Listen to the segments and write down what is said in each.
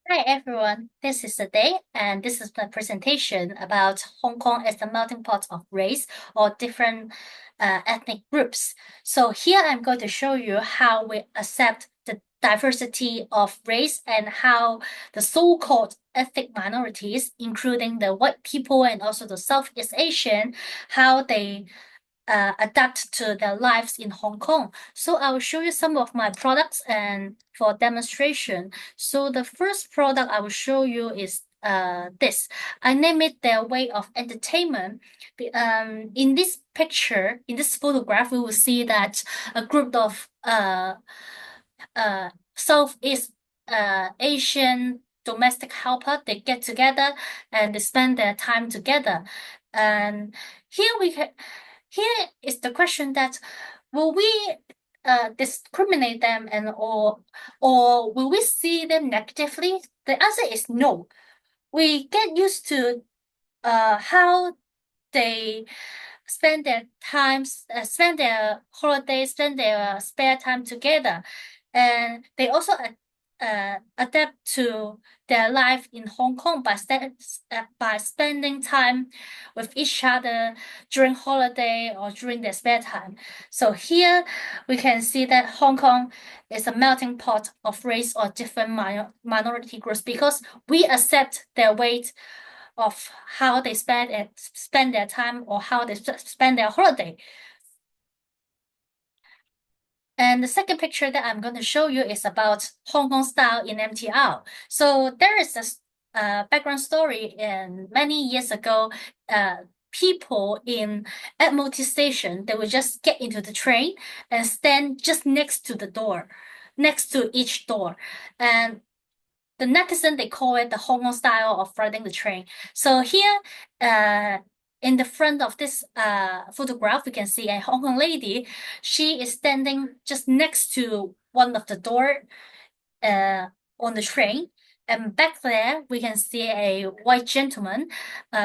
Hi everyone, this is the day, and this is the presentation about Hong Kong as the melting pot of race or different ethnic groups. So here I'm going to show you how we accept the diversity of race and how the so-called ethnic minorities, including the white people and also the Southeast Asian, how they adapt to their lives in Hong Kong. So I will show you some of my products and for demonstration. So the first product I will show you is this. I name it their way of entertainment. In this picture, in this photograph, we will see that a group of Southeast Asian domestic helper, they get together and they spend their time together. And here we can here is the question that will we discriminate them and or will we see them negatively? The answer is no. We get used to how they spend their holidays, spend their spare time together, and they also adapt to their life in Hong Kong by spending time with each other during holiday or during their spare time. So here we can see that Hong Kong is a melting pot of race or different minority groups because we accept their weight of how they spend their time or how they spend their holiday. And the second picture that I'm going to show you is about Hong Kong style in MTR. So there is a background story in many years ago. People in Admiralty Station, they would just get into the train and stand just next to the door, next to each door. And the netizen they call it the Hong Kong style of riding the train. So here, in the front of this photograph, we can see a Hong Kong lady. She is standing just next to one of the door uh, on the train. And back there, we can see a white gentleman,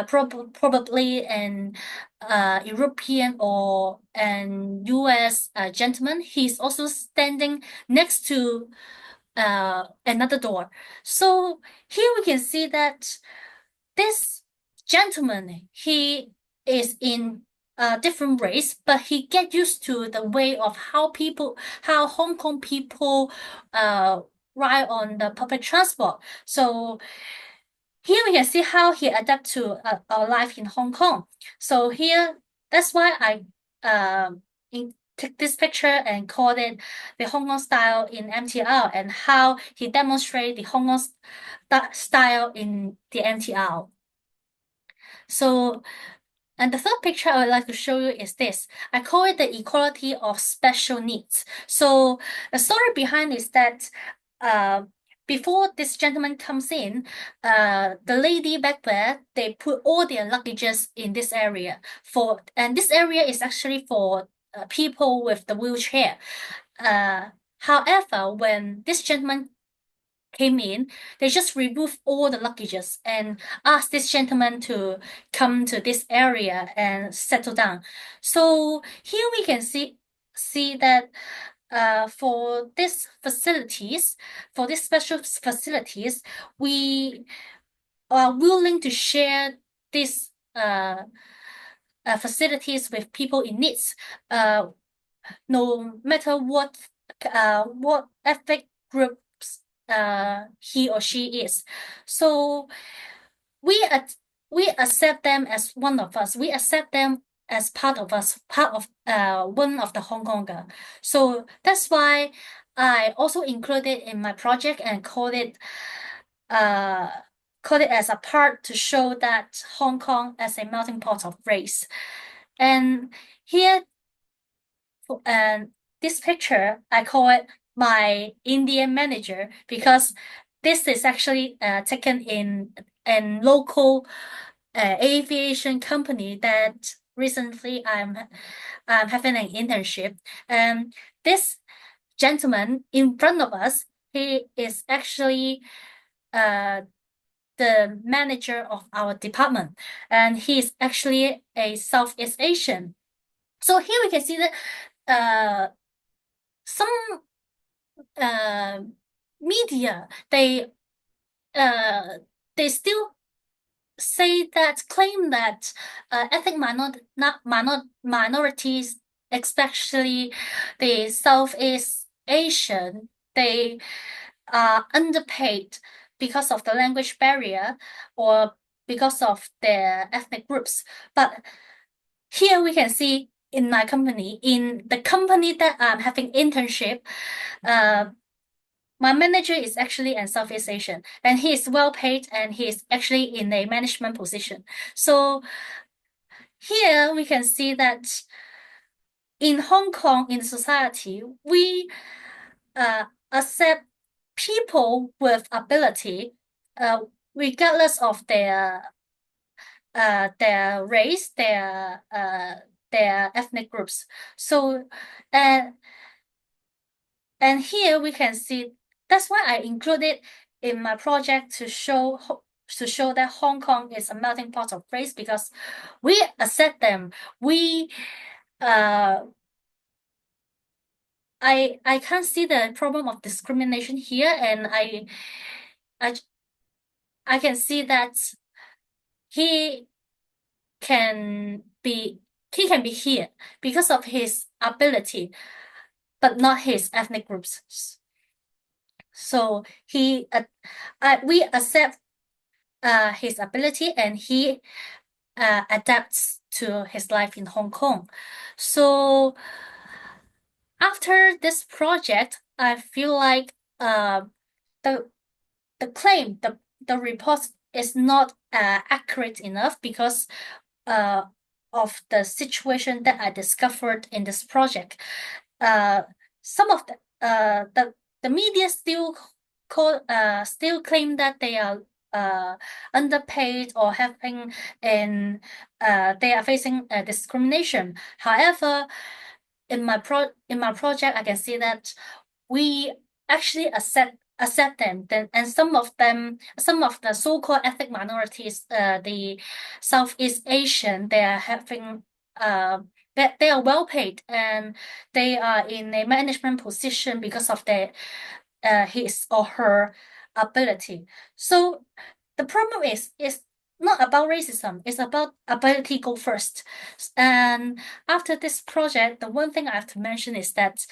probably an European or an US gentleman. He's also standing next to another door. So here we can see that this gentleman, he is in a different race, but he get used to the way of how Hong Kong people uh, ride on the public transport. So here we can see how he adapt to our life in Hong Kong. So here, that's why I take this picture and call it the Hong Kong style in MTR and how he demonstrate the Hong Kong style in the MTR. So, and the third picture I would like to show you is this. I call it the equality of special needs. So the story behind is that uh, before this gentleman comes in, the lady back there, they put all their luggages in this area and this area is actually for people with the wheelchair. Uh, However, when this gentleman came in, they just removed all the luggages and asked this gentleman to come to this area and settle down. So here we can see that for these special facilities, we are willing to share these facilities with people in needs, uh, no matter what ethnic groups he or she is. So we ad we accept them as one of us. We accept them as part of us, part of one of the Hong Konger. So that's why I also included in my project and uh called it as a part to show that Hong Kong as a melting pot of race. And here and this picture, I call it my Indian manager because this is actually taken in a local aviation company that recently I'm having an internship. And this gentleman in front of us, he is actually uh, the manager of our department, and he is actually a Southeast Asian. So here we can see that some uh, media uh, they still claim that ethnic minorities, especially the Southeast Asian, they are underpaid because of the language barrier or because of their ethnic groups. But here we can see in my company, in the company that I'm having internship, uh, my manager is actually an Southeast Asian, and he is well paid, and he is actually in a management position. So here we can see that in Hong Kong, in society, we accept people with ability, uh, regardless of their race, their ethnic groups. So, and and here we can see that's why I included in my project to show that Hong Kong is a melting pot of race because we accept them. We uh I can't see the problem of discrimination here, and I I can see that he can be he can be here because of his ability, but not his ethnic groups. So we accept his ability, and he adapts to his life in Hong Kong. So after this project, I feel like the the claim, the report is not accurate enough because uh, of the situation that I discovered in this project. Uh, some of the media still claim that they are underpaid or having and they are facing discrimination. However, in my project, I can see that we actually accept them. Then and some of the so-called ethnic minorities, the Southeast Asian, they are having they are well paid and they are in a management position because of their his or her ability. So the problem is not about racism, it's about ability go first. And after this project, the one thing I have to mention is that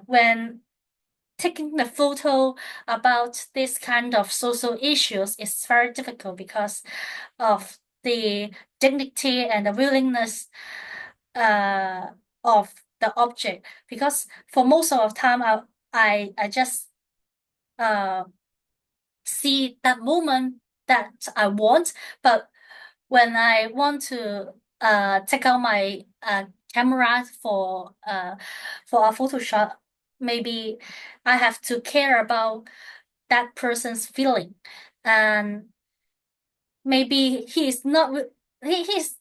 when taking the photo about this kind of social issues is very difficult because of the dignity and the willingness uh, of the object. Because for most of the time, I just uh, see that moment that I want, but when I want to take out my camera for a Photoshop, maybe I have to care about that person's feeling, and maybe he's not he's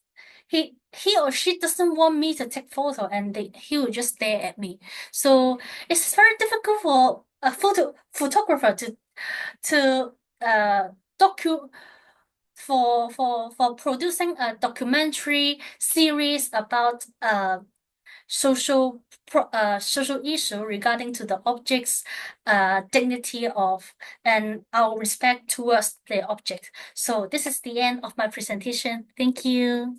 he or she doesn't want me to take photo, and he will just stare at me. So it's very difficult for a photographer to docu for producing a documentary series about social issue regarding to the object's dignity of and our respect towards the object. So this is the end of my presentation. Thank you.